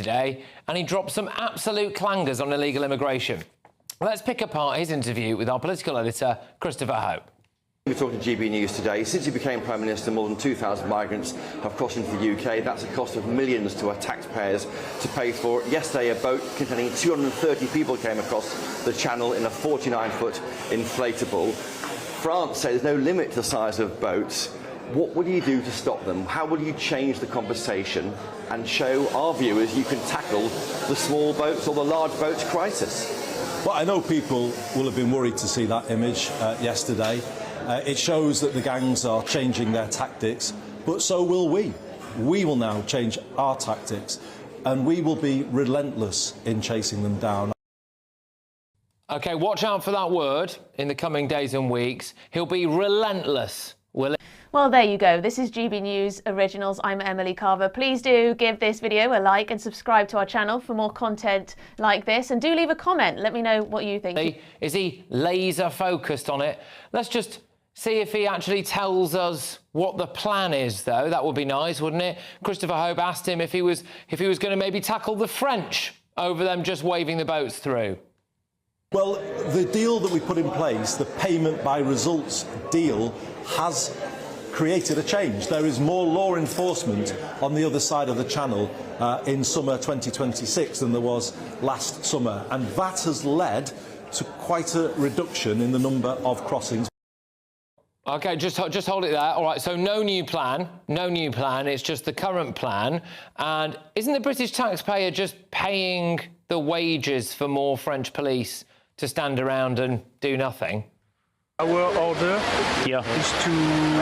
today, and he dropped some absolute clangers on illegal immigration. Let's pick apart his interview with our political editor, Christopher Hope. We're talking to GB News today. Since he became Prime Minister, more than 2,000 migrants have crossed into the UK. That's a cost of millions to our taxpayers to pay for. Yesterday, a boat containing 230 people came across the channel in a 49-foot inflatable. France says there's no limit to the size of boats. What will you do to stop them? How will you change the conversation and show our viewers you can tackle the small boats or the large boats crisis? Well, I know people will have been worried to see that image yesterday. It shows that the gangs are changing their tactics, but so will we. We will now change our tactics, and we will be relentless in chasing them down. OK, watch out for that word in the coming days and weeks. He'll be relentless, will it? Well, there you go. This is GB News Originals. I'm Emily Carver. Please do give this video a like and subscribe to our channel for more content like this. And do leave a comment. Let me know what you think. Is he laser focused on it? Let's just see if he actually tells us what the plan is, though. That would be nice, wouldn't it? Christopher Hope asked him if he was going to maybe tackle the French over them just waving the boats through. Well, the deal that we put in place, the payment by results deal, has created a change. There is more law enforcement on the other side of the channel in summer 2026 than there was last summer, and that has led to quite a reduction in the number of crossings. OK, just hold it there. All right, so no new plan, it's just the current plan. And isn't the British taxpayer just paying the wages for more French police to stand around and do nothing? Our order is to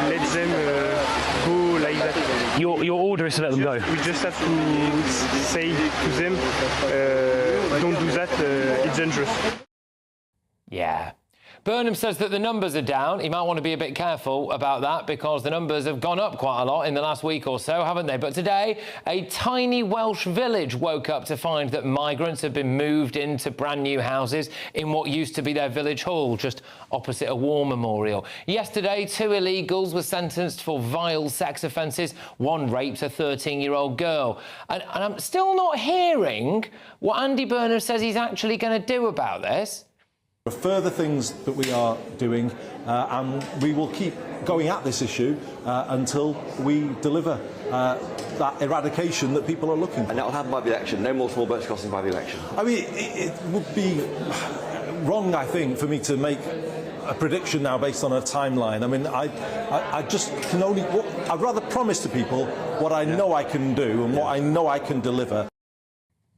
let them go like that. Your order is to let them go? We just have to say to them, don't do that, it's dangerous. Yeah. Burnham says that the numbers are down. He might want to be a bit careful about that because the numbers have gone up quite a lot in the last week or so, haven't they? But today, a tiny Welsh village woke up to find that migrants have been moved into brand new houses in what used to be their village hall, just opposite a war memorial. Yesterday, 2 illegals were sentenced for vile sex offences. One raped a 13-year-old girl. And I'm still not hearing what Andy Burnham says he's actually going to do about this. There are further things that we are doing, and we will keep going at this issue until we deliver that eradication that people are looking for. And that will happen by the election. No more small boats crossing by the election. I mean, it would be wrong, I think, for me to make a prediction now based on a timeline. I mean, I just can only... I'd rather promise to people what I know I can do and what I know I can deliver.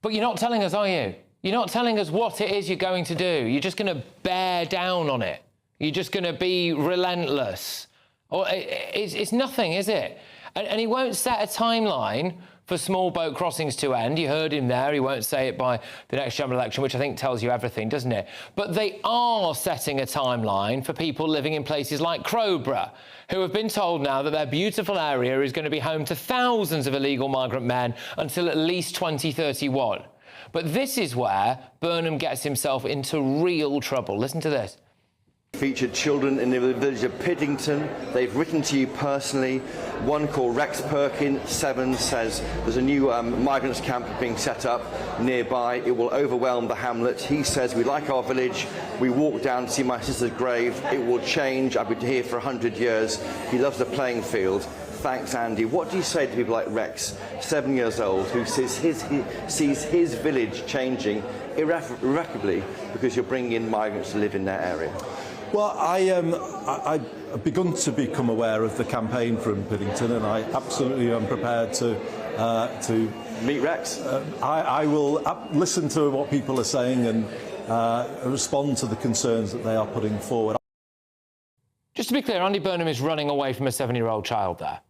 But you're not telling us, are you? You're not telling us what it is you're going to do. You're just going to bear down on it. You're just going to be relentless. Or it's nothing, is it? And he won't set a timeline for small boat crossings to end. You heard him there. He won't say it by the next general election, which I think tells you everything, doesn't it? But they are setting a timeline for people living in places like Crowborough, who have been told now that their beautiful area is going to be home to thousands of illegal migrant men until at least 2031. But this is where Burnham gets himself into real trouble. Listen to this. Featured children in the village of Piddington. They've written to you personally. One called Rex Perkin, 7, says there's a new migrants camp being set up nearby. It will overwhelm the hamlet. He says, we like our village. We walk down to see my sister's grave. It will change. I've been here for 100 years. He loves the playing field. Thanks, Andy. What do you say to people like Rex, 7 years old, who sees his village changing irreparably because you're bringing in migrants to live in their area? Well, I've begun to become aware of the campaign from Piddington, and I absolutely am prepared to meet Rex. I will listen to what people are saying and respond to the concerns that they are putting forward. Just to be clear, Andy Burnham is running away from a 7-year-old child there.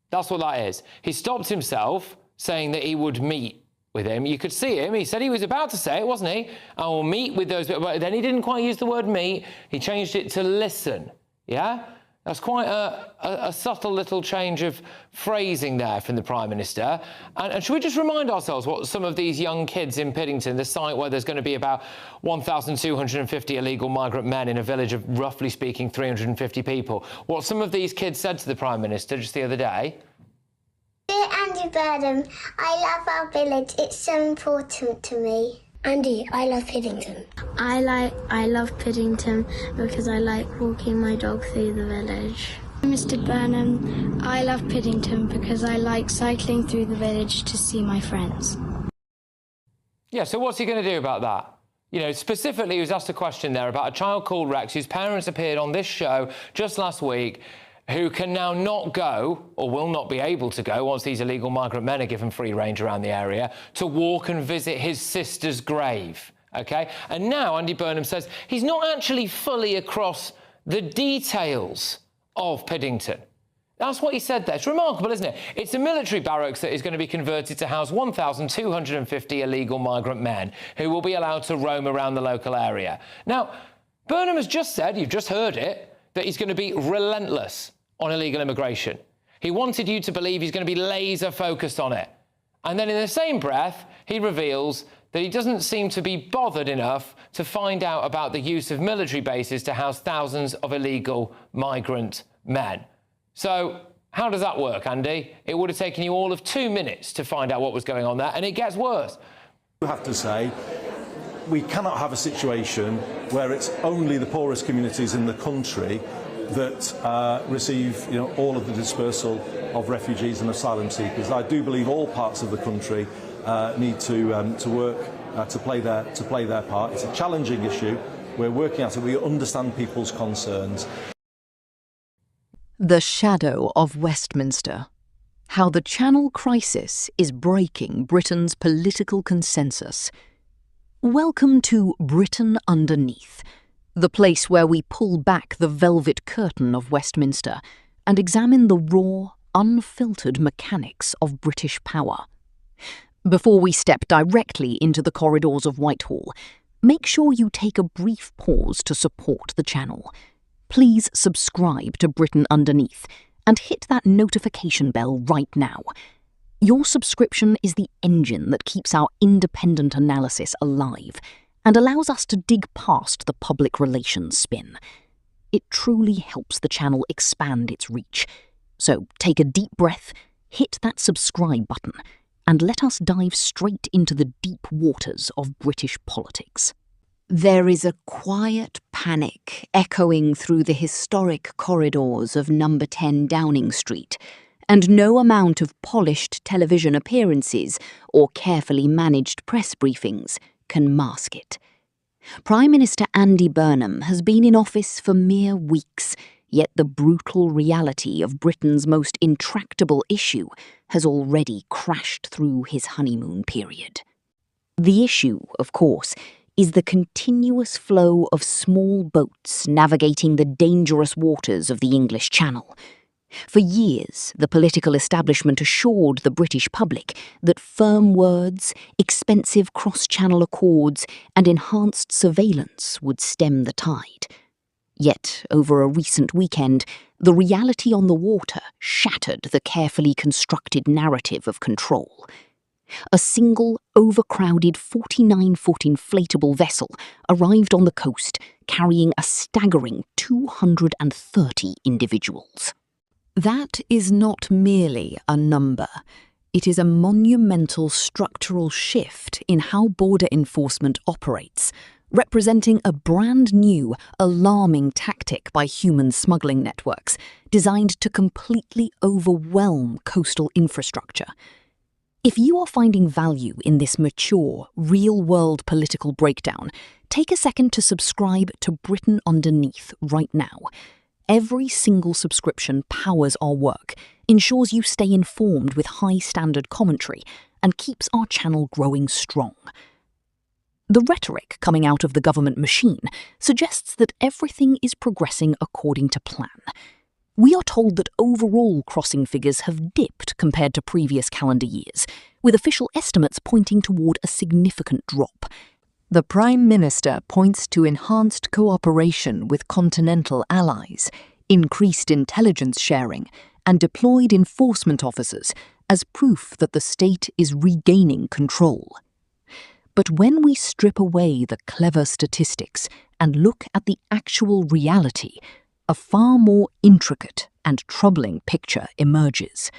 That's what that is. He stopped himself saying that he would meet with him. You could see him. He said he was about to say it, wasn't he? I will meet with those... But then he didn't quite use the word meet. He changed it to listen. Yeah? That's quite a subtle little change of phrasing there from the Prime Minister. And should we just remind ourselves what some of these young kids in Piddington, the site where there's going to be about 1,250 illegal migrant men in a village of, roughly speaking, 350 people, what some of these kids said to the Prime Minister just the other day? Dear Andy Burnham, I love our village. It's so important to me. Andy, I love Piddington. I love Piddington because I like walking my dog through the village. Mr. Burnham, I love Piddington because I like cycling through the village to see my friends. Yeah, so what's he going to do about that? You know, specifically, he was asked a question there about a child called Rex, whose parents appeared on this show just last week, who can now not go, or will not be able to go, once these illegal migrant men are given free range around the area, to walk and visit his sister's grave, OK? And now Andy Burnham says he's not actually fully across the details of Piddington. That's what he said there. It's remarkable, isn't it? It's a military barracks that is going to be converted to house 1,250 illegal migrant men who will be allowed to roam around the local area. Now, Burnham has just said, you've just heard it, that he's going to be relentless on illegal immigration. He wanted you to believe he's going to be laser focused on it. And then in the same breath, he reveals that he doesn't seem to be bothered enough to find out about the use of military bases to house thousands of illegal migrant men. So how does that work, Andy? It would have taken you all of 2 minutes to find out what was going on there, and it gets worse. I have to say, we cannot have a situation where it's only the poorest communities in the country that receive, all of the dispersal of refugees and asylum seekers. I do believe all parts of the country need to work to play their part. It's a challenging issue. We're working at it. We understand people's concerns. The Shadow of Westminster. How the Channel crisis is breaking Britain's political consensus. Welcome to Britain Underneath, the place where we pull back the velvet curtain of Westminster and examine the raw, unfiltered mechanics of British power. Before we step directly into the corridors of Whitehall, make sure you take a brief pause to support the channel. Please subscribe to Britain Underneath and hit that notification bell right now. Your subscription is the engine that keeps our independent analysis alive and allows us to dig past the public relations spin. It truly helps the channel expand its reach. So take a deep breath, hit that subscribe button, and let us dive straight into the deep waters of British politics. There is a quiet panic echoing through the historic corridors of number 10 Downing Street, and no amount of polished television appearances or carefully managed press briefings can mask it. Prime Minister Andy Burnham has been in office for mere weeks, yet the brutal reality of Britain's most intractable issue has already crashed through his honeymoon period. The issue, of course, is the continuous flow of small boats navigating the dangerous waters of the English Channel. For years, the political establishment assured the British public that firm words, expensive cross-channel accords, and enhanced surveillance would stem the tide. Yet, over a recent weekend, the reality on the water shattered the carefully constructed narrative of control. A single, overcrowded 49-foot inflatable vessel arrived on the coast, carrying a staggering 230 individuals. That is not merely a number. It is a monumental structural shift in how border enforcement operates, representing a brand new, alarming tactic by human smuggling networks designed to completely overwhelm coastal infrastructure. If you are finding value in this mature, real-world political breakdown, take a second to subscribe to Britain Underneath right now. Every single subscription powers our work, ensures you stay informed with high-standard commentary, and keeps our channel growing strong. The rhetoric coming out of the government machine suggests that everything is progressing according to plan. We are told that overall crossing figures have dipped compared to previous calendar years, with official estimates pointing toward a significant drop. The Prime Minister points to enhanced cooperation with continental allies, increased intelligence sharing, and deployed enforcement officers as proof that the state is regaining control. But when we strip away the clever statistics and look at the actual reality, a far more intricate and troubling picture emerges.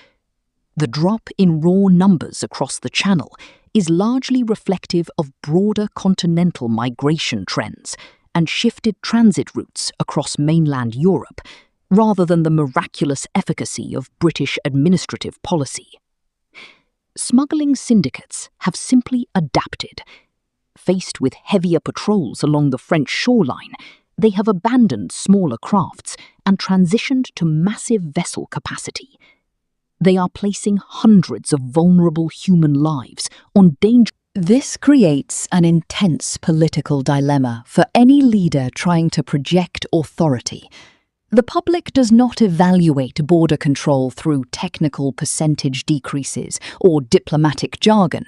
The drop in raw numbers across the Channel is largely reflective of broader continental migration trends and shifted transit routes across mainland Europe, rather than the miraculous efficacy of British administrative policy. Smuggling syndicates have simply adapted. Faced with heavier patrols along the French shoreline, they have abandoned smaller crafts and transitioned to massive vessel capacity. They are placing hundreds of vulnerable human lives on danger. This creates an intense political dilemma for any leader trying to project authority. The public does not evaluate border control through technical percentage decreases or diplomatic jargon.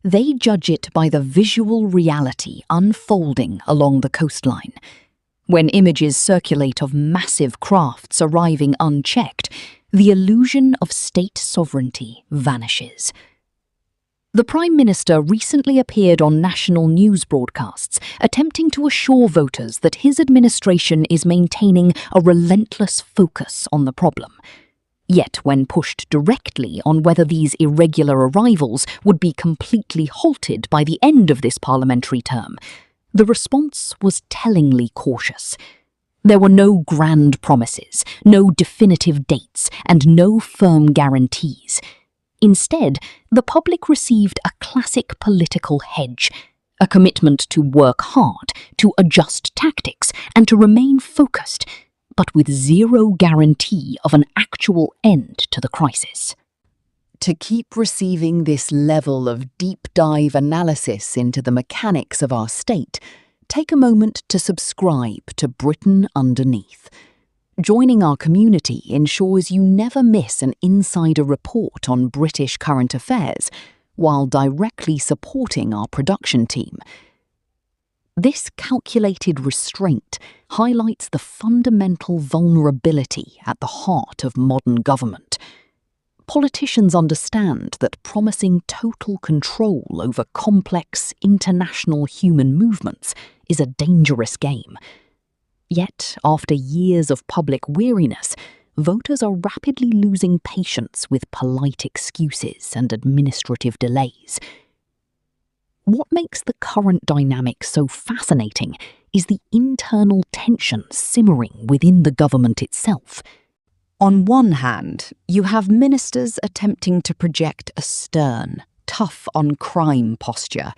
They judge it by the visual reality unfolding along the coastline. When images circulate of massive crafts arriving unchecked, the illusion of state sovereignty vanishes. The Prime Minister recently appeared on national news broadcasts, attempting to assure voters that his administration is maintaining a relentless focus on the problem. Yet, when pushed directly on whether these irregular arrivals would be completely halted by the end of this parliamentary term, the response was tellingly cautious. There were no grand promises, no definitive dates, and no firm guarantees. Instead, the public received a classic political hedge, a commitment to work hard, to adjust tactics, and to remain focused, but with zero guarantee of an actual end to the crisis. To keep receiving this level of deep-dive analysis into the mechanics of our state, take a moment to subscribe to Britain Underneath. Joining our community ensures you never miss an insider report on British current affairs, while directly supporting our production team. This calculated restraint highlights the fundamental vulnerability at the heart of modern government. Politicians understand that promising total control over complex international human movements is a dangerous game. Yet, after years of public weariness, voters are rapidly losing patience with polite excuses and administrative delays. What makes the current dynamic so fascinating is the internal tension simmering within the government itself. On one hand, you have ministers attempting to project a stern, tough-on-crime posture,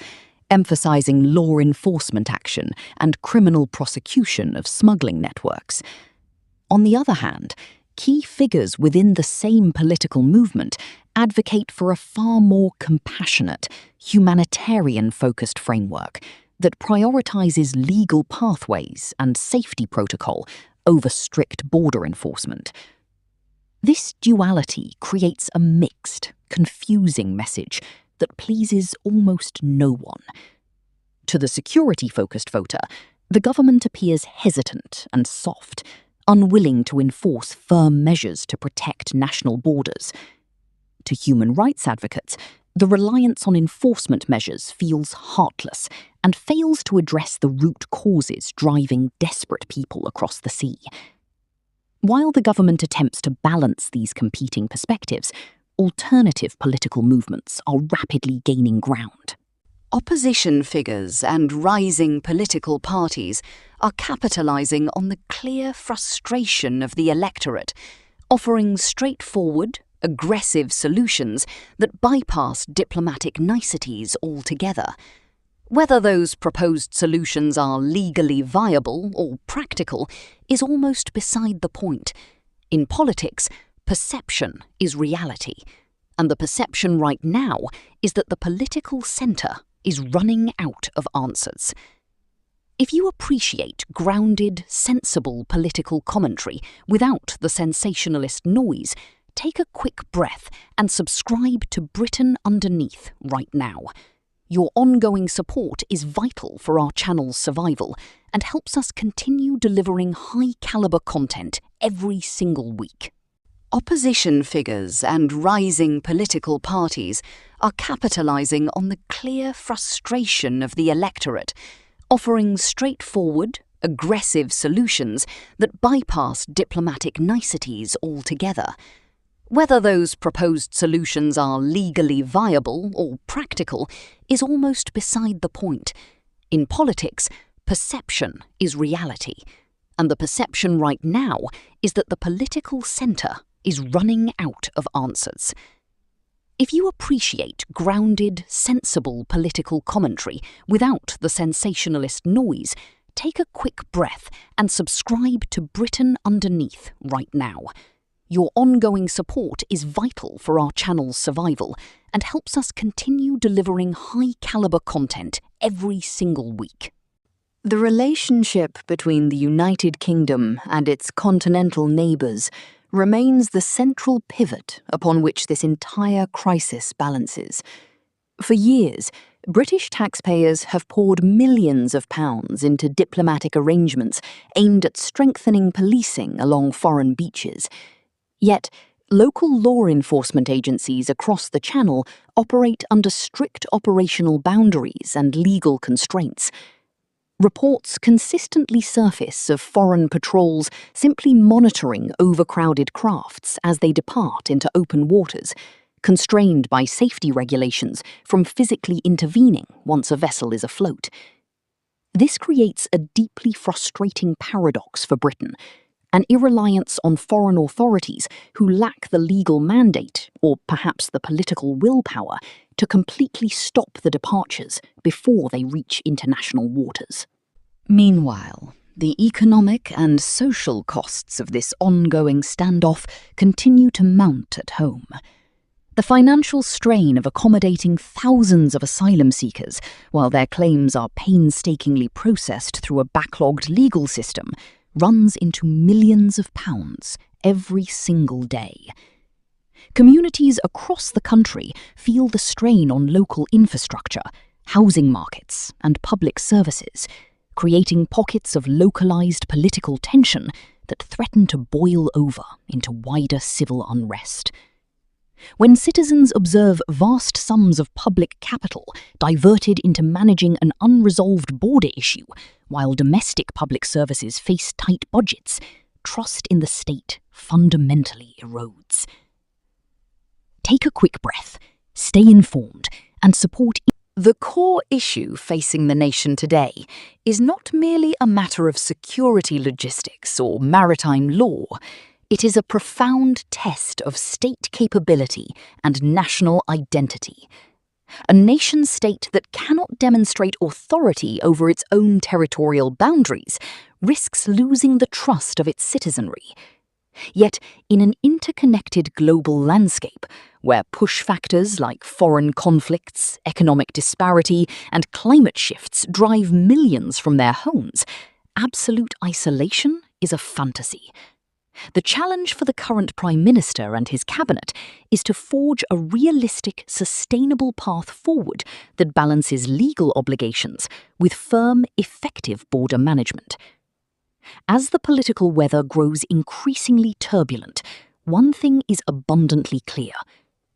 emphasising law enforcement action and criminal prosecution of smuggling networks. On the other hand, key figures within the same political movement advocate for a far more compassionate, humanitarian-focused framework that prioritises legal pathways and safety protocol over strict border enforcement. This duality creates a mixed, confusing message that pleases almost no one. To the security-focused voter, the government appears hesitant and soft, unwilling to enforce firm measures to protect national borders. To human rights advocates, the reliance on enforcement measures feels heartless and fails to address the root causes driving desperate people across the sea. While the government attempts to balance these competing perspectives, alternative political movements are rapidly gaining ground. Opposition figures and rising political parties are capitalising on the clear frustration of the electorate, offering straightforward, aggressive solutions that bypass diplomatic niceties altogether. Whether those proposed solutions are legally viable or practical is almost beside the point. In politics, perception is reality, and the perception right now is that the political centre is running out of answers. If you appreciate grounded, sensible political commentary without the sensationalist noise, take a quick breath and subscribe to Britain Underneath right now. Your ongoing support is vital for our channel's survival and helps us continue delivering high-caliber content every single week. Opposition figures and rising political parties are capitalising on the clear frustration of the electorate, offering straightforward, aggressive solutions that bypass diplomatic niceties altogether. Whether those proposed solutions are legally viable or practical is almost beside the point. In politics, perception is reality, and the perception right now is that the political centre is running out of answers. If you appreciate grounded, sensible political commentary without the sensationalist noise, take a quick breath and subscribe to Britain Underneath right now. Your ongoing support is vital for our channel's survival and helps us continue delivering high-caliber content every single week. The relationship between the United Kingdom and its continental neighbours remains the central pivot upon which this entire crisis balances. For years, British taxpayers have poured millions of pounds into diplomatic arrangements aimed at strengthening policing along foreign beaches. Yet, local law enforcement agencies across the Channel operate under strict operational boundaries and legal constraints. Reports consistently surface of foreign patrols simply monitoring overcrowded crafts as they depart into open waters, constrained by safety regulations from physically intervening once a vessel is afloat. This creates a deeply frustrating paradox for Britain, an irreliance on foreign authorities who lack the legal mandate, or perhaps the political willpower, to completely stop the departures before they reach international waters. Meanwhile, the economic and social costs of this ongoing standoff continue to mount at home. The financial strain of accommodating thousands of asylum seekers while their claims are painstakingly processed through a backlogged legal system runs into millions of pounds every single day. Communities across the country feel the strain on local infrastructure, housing markets, and public services, creating pockets of localised political tension that threaten to boil over into wider civil unrest. When citizens observe vast sums of public capital diverted into managing an unresolved border issue, while domestic public services face tight budgets, trust in the state fundamentally erodes. Take a quick breath, stay informed, and support. The core issue facing the nation today is not merely a matter of security logistics or maritime law. It is a profound test of state capability and national identity. A nation-state that cannot demonstrate authority over its own territorial boundaries risks losing the trust of its citizenry. Yet, in an interconnected global landscape, where push factors like foreign conflicts, economic disparity, and climate shifts drive millions from their homes, absolute isolation is a fantasy. The challenge for the current Prime Minister and his cabinet is to forge a realistic, sustainable path forward that balances legal obligations with firm, effective border management. As the political weather grows increasingly turbulent, one thing is abundantly clear.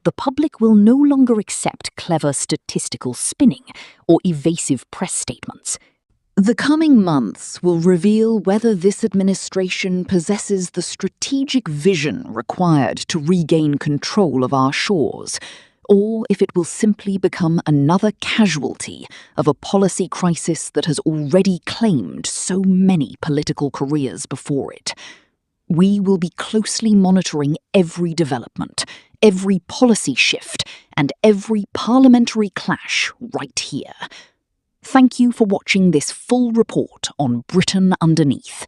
The public will no longer accept clever statistical spinning or evasive press statements. The coming months will reveal whether this administration possesses the strategic vision required to regain control of our shores, or if it will simply become another casualty of a policy crisis that has already claimed so many political careers before it. We will be closely monitoring every development, every policy shift, and every parliamentary clash right here. Thank you for watching this full report on Britain Underneath.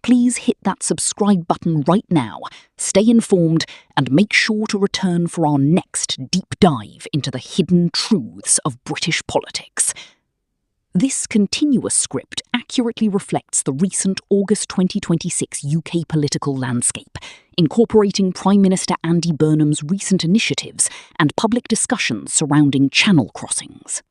Please hit that subscribe button right now, stay informed, and make sure to return for our next deep dive into the hidden truths of British politics. This continuous script accurately reflects the recent August 2026 UK political landscape, incorporating Prime Minister Andy Burnham's recent initiatives and public discussions surrounding channel crossings.